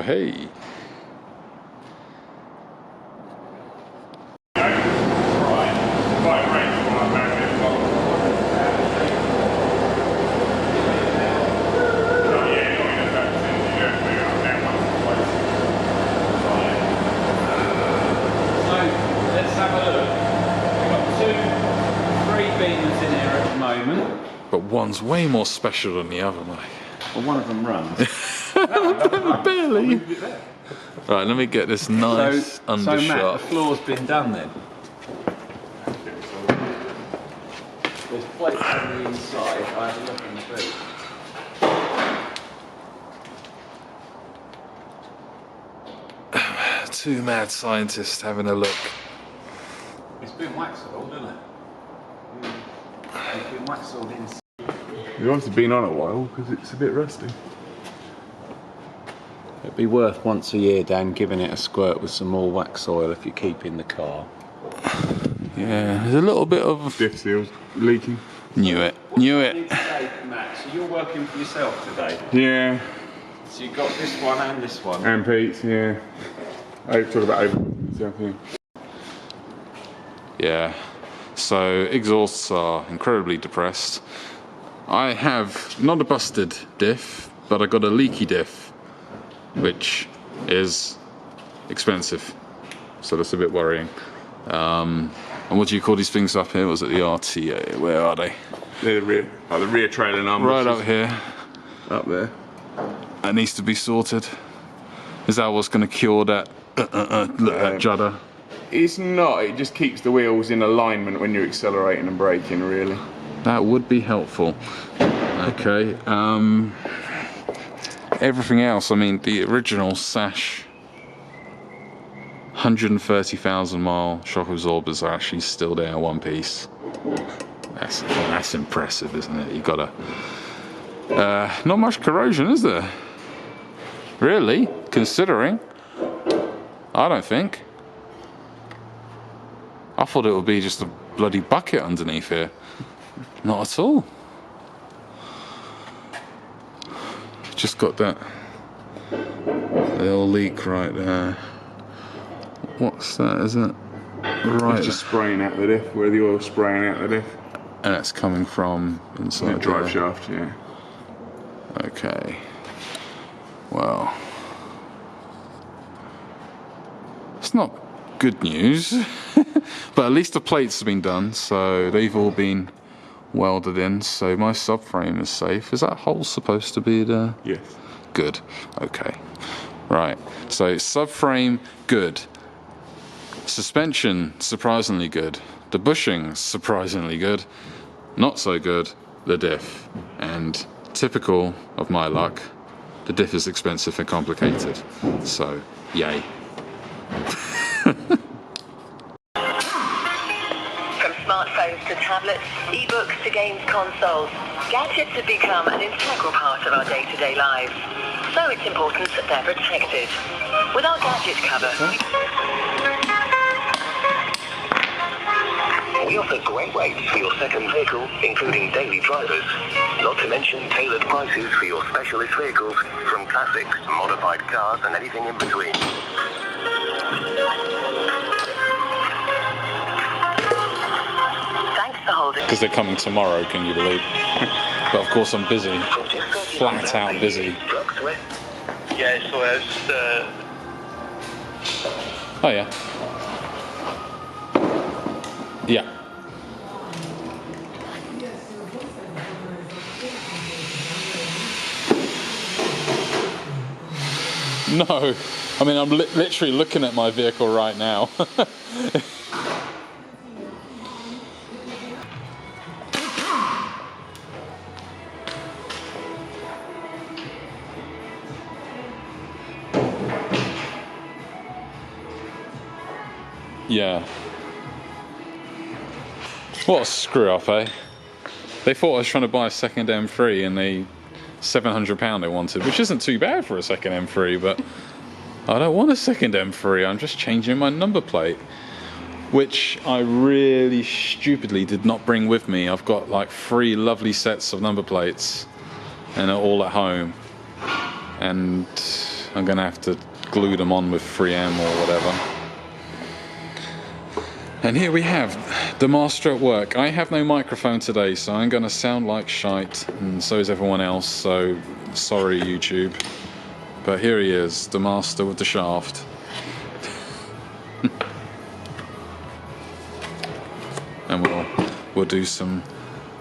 hey. But one's way more special than the other, mate. Well, one of them runs. Barely. Right, let me get this nice undershot. So Matt, the floor's been done then? There's plates on the inside. I had a look in the boot. Two mad scientists having a look. It's been waxed-oiled, isn't it? It's been waxed-oiled inside. It's obviously been on a while because it's a bit rusty. It'd be worth once a year, Dan, giving it a squirt with some more wax oil if you keep in the car. Yeah, there's a little bit of... Diff seals leaking. Knew it. Knew it. Today, Matt, so you're working for yourself today? Yeah. So you've got this one and this one? And Pete's, yeah. I talk about Eibach stuff here. Yeah. So exhausts are incredibly depressed. I have not a busted diff, but I got a leaky diff, which is expensive. So that's a bit worrying. And what do you call these things up here? Was it the RTA? Where are they? They're the rear trailer numbers. Right up here. Up there. That needs to be sorted. Is that what's going to cure that judder? It's not. It just keeps the wheels in alignment when you're accelerating and braking, really. That would be helpful. Okay. Everything else, I mean, the original Sachs 130,000 mile shock absorbers are actually still there in one piece. That's impressive, isn't it? You've got to... not much corrosion, is there? Really? Considering? I don't think. I thought it would be just a bloody bucket underneath here. Not at all. Just got that little leak right there. What's that, isn't it? Right. It's just spraying out the diff, where the oil's spraying out the diff. And it's coming from inside the drive shaft, yeah. Okay. Well. It's not good news. But at least the plates have been done, so they've all been welded in, so my subframe is safe. Is that hole supposed to be there? Yes. Good. Okay. Right. So subframe, good. Suspension, surprisingly good. The bushing, surprisingly good. Not so good, the diff. And typical of my luck, the diff is expensive and complicated. So, yay. Smartphones to tablets, e-books to games consoles, gadgets have become an integral part of our day-to-day lives. So it's important that they're protected. With our gadget cover, we offer great rates for your second vehicle, including daily drivers. Not to mention tailored prices for your specialist vehicles, from classics, modified cars, and anything in between. Because they're coming tomorrow, can you believe? But of course I'm busy. Flat out busy. Yeah, so it's Oh yeah. Yeah. No. I mean, I'm literally looking at my vehicle right now. Yeah. What a screw up, eh? They thought I was trying to buy a second M3 and they £700 they wanted, which isn't too bad for a second M3, but I don't want a second M3, I'm just changing my number plate, which I really stupidly did not bring with me. I've got like 3 lovely sets of number plates and they're all at home, and I'm gonna have to glue them on with 3M or whatever. And here we have the master at work. I have no microphone today, so I'm gonna sound like shite, and so is everyone else, so sorry YouTube. But here he is, the master with the shaft. And we'll do some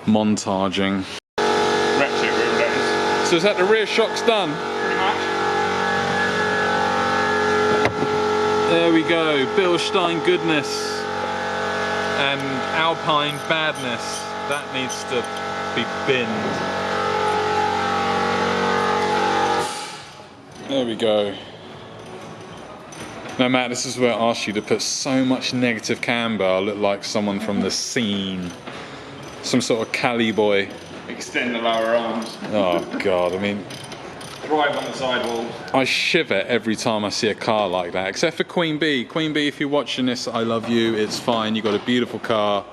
montaging. Ratchet wheel, that is. So is that the rear shock's done? Pretty much. There we go, Bilstein goodness and Alpine badness. That needs to be binned. There we go. Now Matt, this is where I asked you to put so much negative camber. I look like someone from the scene. Some sort of Cali boy. Extend the lower arms. Oh God, I mean, Drive on the sidewalls. I shiver every time I see a car like that, except for Queen Bee. Queen Bee, if you're watching this, I love you, it's fine, you got a beautiful car,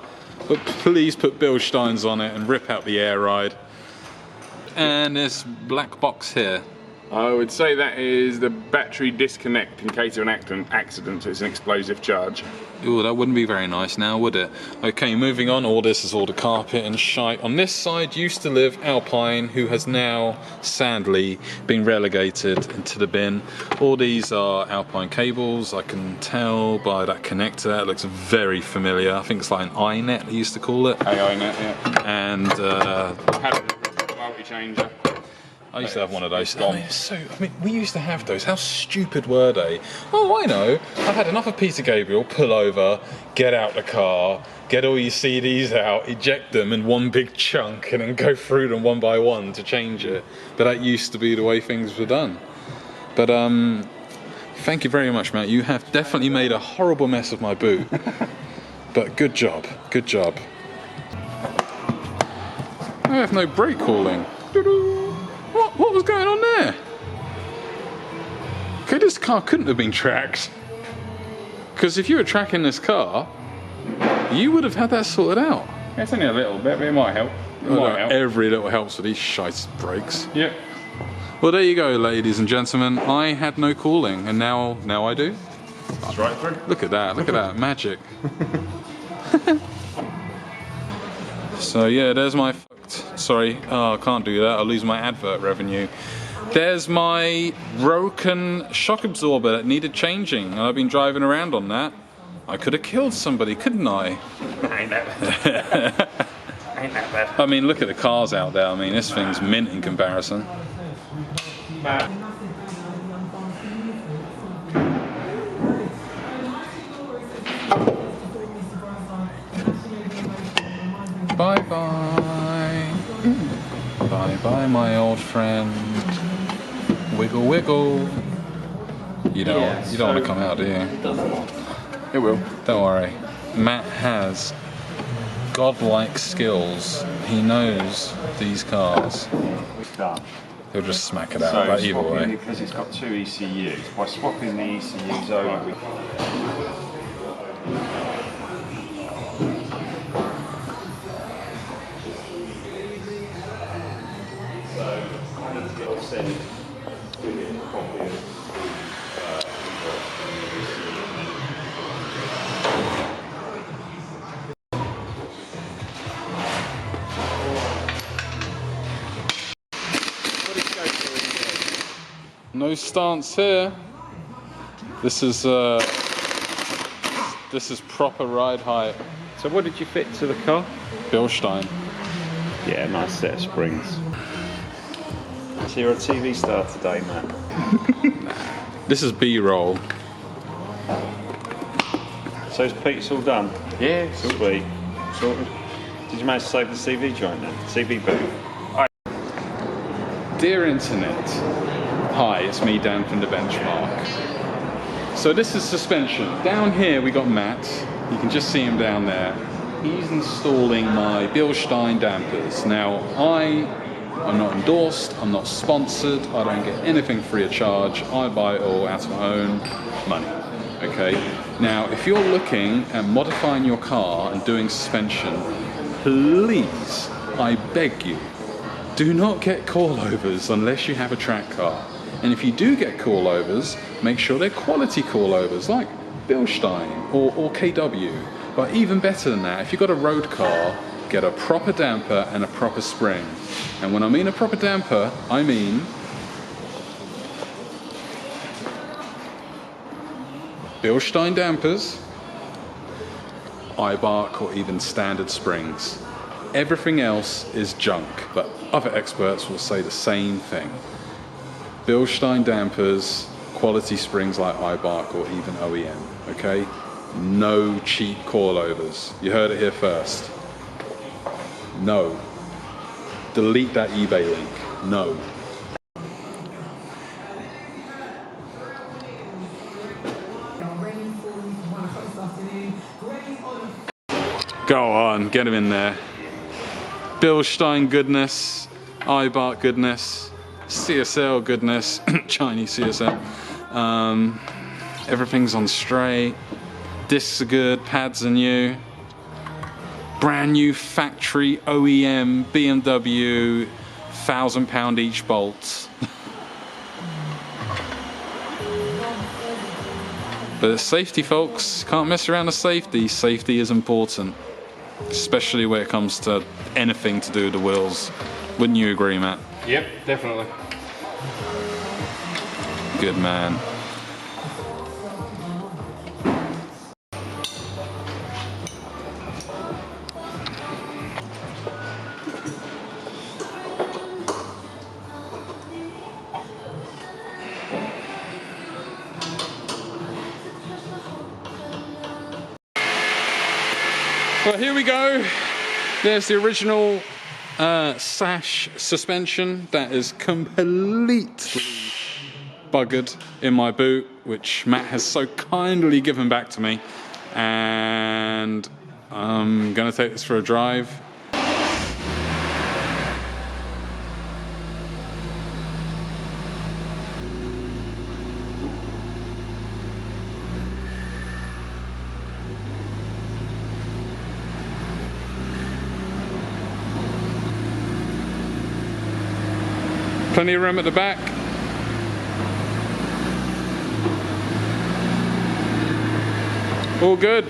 but please put Bilsteins on it and rip out the air ride. And this black box here. I would say that is the battery disconnect in case of an accident, so it's an explosive charge. Ooh, that wouldn't be very nice now, would it? Okay, moving on. All this is all the carpet and shite. On this side used to live Alpine, who has now, sadly, been relegated into the bin. All these are Alpine cables. I can tell by that connector. It looks very familiar. I think it's like an iNet, they used to call it. iNet, yeah. And Had a multi-changer. I used to have one of those. I mean, we used to have those. How stupid were they? Oh, I know. I've had enough of Peter Gabriel. Pull over, get out the car, get all your CDs out, eject them in one big chunk, and then go through them one by one to change it. But that used to be the way things were done. But thank you very much, Matt. You have definitely made a horrible mess of my boot. But good job. Good job. I have no brake cooling. What was going on there? Okay, this car couldn't have been tracked. Because if you were tracking this car, you would have had that sorted out. Yeah, it's only a little bit, but it might help. Every little helps with these shite brakes. Yep. Well, there you go, ladies and gentlemen. I had no cooling, and now I do. That's right through. Look at that, magic. So yeah, there's my sorry, oh, I can't do that, I'll lose my advert revenue. There's my broken shock absorber that needed changing, and I've been driving around on that. I could have killed somebody, couldn't I? Ain't that bad. I mean, look at the cars out there. I mean, this thing's mint in comparison. Bye-bye. Bye-bye, my old friend. Wiggle, wiggle. You don't want to come out, do you? It will. Don't worry. Matt has godlike skills. He knows these cars. Done. He'll just smack it out, but either way. Because it's got two ECUs, by swapping the ECUs over, No stance here. This is proper ride height. So what did you fit to the car? Bilstein. Yeah, nice set of springs. So you're a TV star today, Matt. This is B-roll. So is Pete's all done? Yeah, Sweet. Sorted. Did you manage to save the CV joint then? CV booth? Dear Internet, hi, it's me, Dan from The Benchmark. So this is suspension. Down here we got Matt. You can just see him down there. He's installing my Bilstein dampers. Now, I'm not endorsed, I'm not sponsored, I don't get anything free of charge. I buy it all out of my own money. Okay? Now, if you're looking at modifying your car and doing suspension, please, I beg you, do not get callovers unless you have a track car. And if you do get coilovers, make sure they're quality coilovers, like Bilstein or KW. But even better than that, if you've got a road car, get a proper damper and a proper spring. And when I mean a proper damper, I mean Bilstein dampers, Eibach, or even standard springs. Everything else is junk, but other experts will say the same thing. Bilstein dampers, quality springs like Eibach or even OEM, okay? No cheap coilovers. You heard it here first. No. Delete that eBay link. No. Go on, get him in there. Bilstein goodness, Eibach goodness, CSL goodness, Chinese CSL. Everything's on straight. Discs are good, pads are new. Brand new factory OEM BMW, £1,000 each bolts. But safety, folks, can't mess around with safety. Safety is important, especially when it comes to anything to do with the wheels. Wouldn't you agree, Matt? Yep, definitely. Good man. Well, here we go. There's the original Sachs suspension that is completely buggered in my boot, which Matt has so kindly given back to me. And I'm going to take this for a drive. Plenty of room at the back. All good.